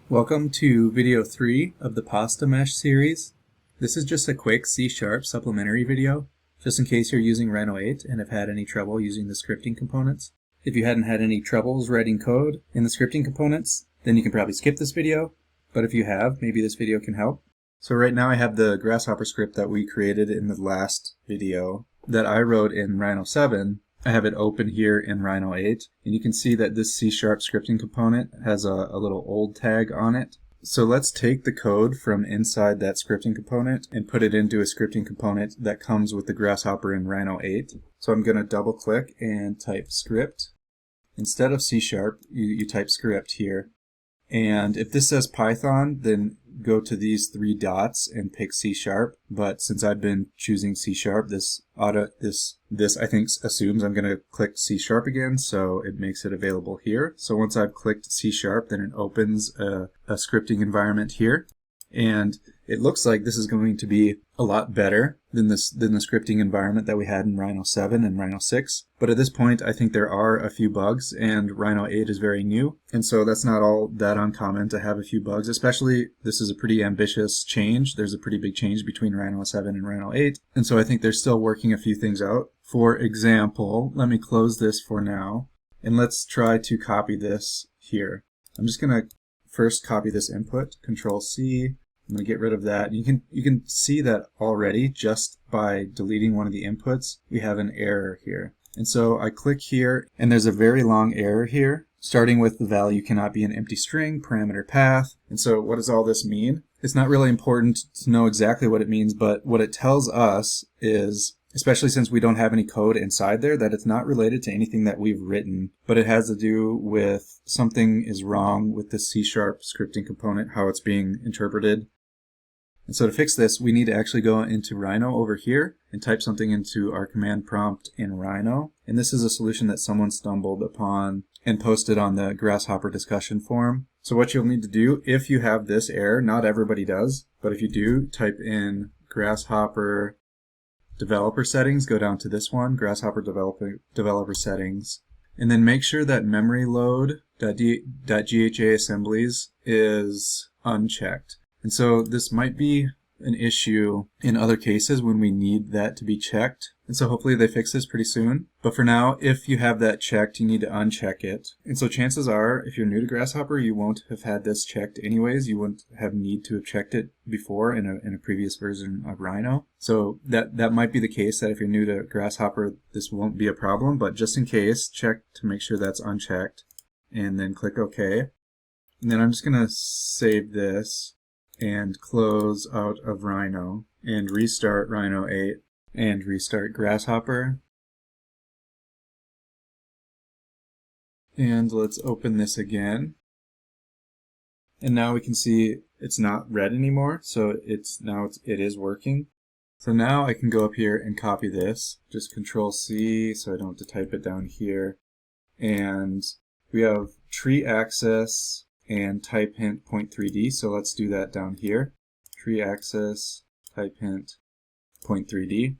Welcome to video 3 of the Pasta Mesh series. This is just a quick C# supplementary video, just in case you're using Rhino 8 and have had any trouble using the scripting components. If you hadn't had any troubles writing code in the scripting components, then you can probably skip this video, but if you have, maybe this video can help. So right now I have the Grasshopper script that we created in the last video that I wrote in Rhino 7. I have it open here in Rhino 8, and you can see that this C# scripting component has a little old tag on it. So let's take the code from inside that scripting component and put it into a scripting component that comes with the Grasshopper in Rhino 8. So I'm going to double click and type script. Instead of C#, you type script here. And if this says Python, then go to these 3 dots and pick C#. But since I've been choosing C#, this I think assumes I'm going to click C# again, so it makes it available here. So once I've clicked C#, then it opens a scripting environment here. And it looks like this is going to be a lot better than the scripting environment that we had in Rhino 7 and Rhino 6. But at this point, I think there are a few bugs, and Rhino 8 is very new. And so that's not all that uncommon to have a few bugs, especially this is a pretty ambitious change. There's a pretty big change between Rhino 7 and Rhino 8. And so I think they're still working a few things out. For example, let me close this for now, and let's try to copy this here. I'm just going to first copy this input, Control C. I'm going to get rid of that. You can see that already just by deleting one of the inputs, we have an error here. And so I click here, and there's a very long error here, starting with the value cannot be an empty string, parameter path. And so what does all this mean? It's not really important to know exactly what it means, but what it tells us is, especially since we don't have any code inside there, that it's not related to anything that we've written, but it has to do with something is wrong with the C# scripting component, how it's being interpreted. And so to fix this, we need to actually go into Rhino over here and type something into our command prompt in Rhino. And this is a solution that someone stumbled upon and posted on the Grasshopper discussion forum. So what you'll need to do, if you have this error, not everybody does, but if you do, type in Grasshopper developer settings, go down to this one, Grasshopper developer settings, and then make sure that memory load.gha assemblies is unchecked. And so this might be an issue in other cases when we need that to be checked. And so hopefully they fix this pretty soon. But for now, if you have that checked, you need to uncheck it. And so chances are, if you're new to Grasshopper, you won't have had this checked anyways. You wouldn't have need to have checked it before in a previous version of Rhino. So that might be the case, that if you're new to Grasshopper, this won't be a problem. But just in case, check to make sure that's unchecked. And then click OK. And then I'm just going to save this and close out of Rhino and restart Rhino 8 and restart Grasshopper. And let's open this again. And now we can see it's not red anymore, so it is working. So now I can go up here and copy this, just Control C so I don't have to type it down here. And we have tree access and type hint point 3D, so let's do that down here. Tree access, type hint point 3D.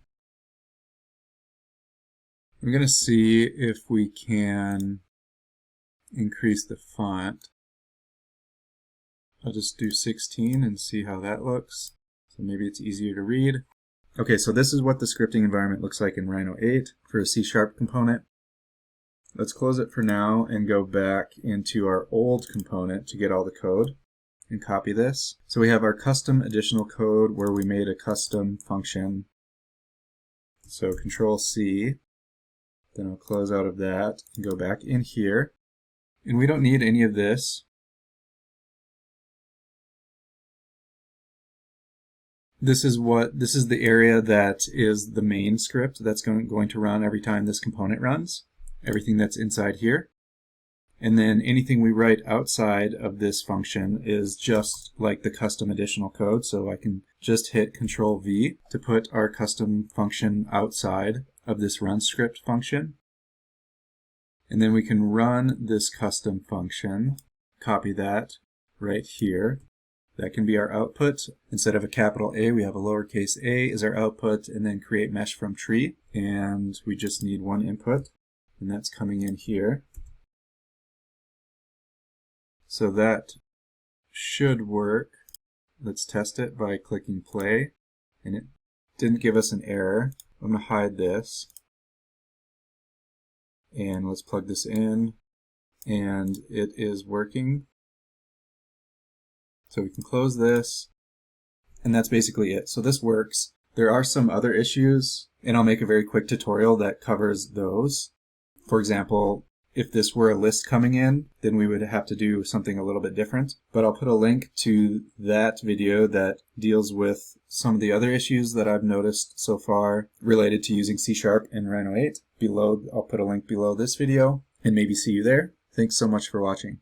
I'm going to see if we can increase the font. I'll just do 16 and see how that looks. So maybe it's easier to read. Okay, so this is what the scripting environment looks like in Rhino 8 for a C# component. Let's close it for now and go back into our old component to get all the code and copy this. So we have our custom additional code where we made a custom function. So Control C, then I'll close out of that and go back in here. And we don't need any of this. This is the area that is the main script that's going to run every time this component runs. Everything that's inside here. And then anything we write outside of this function is just like the custom additional code. So I can just hit Control V to put our custom function outside of this run script function. And then we can run this custom function, copy that right here. That can be our output. Instead of a capital A, we have a lowercase a is our output, and then create mesh from tree. And we just need one input. And that's coming in here. So that should work. Let's test it by clicking play, and it didn't give us an error. I'm going to hide this, and let's plug this in, and it is working. So we can close this, and that's basically it. So this works. There are some other issues, and I'll make a very quick tutorial that covers those. For example, if this were a list coming in, then we would have to do something a little bit different. But I'll put a link to that video that deals with some of the other issues that I've noticed so far related to using C# and Rhino 8 below. I'll put a link below this video, and maybe see you there. Thanks so much for watching.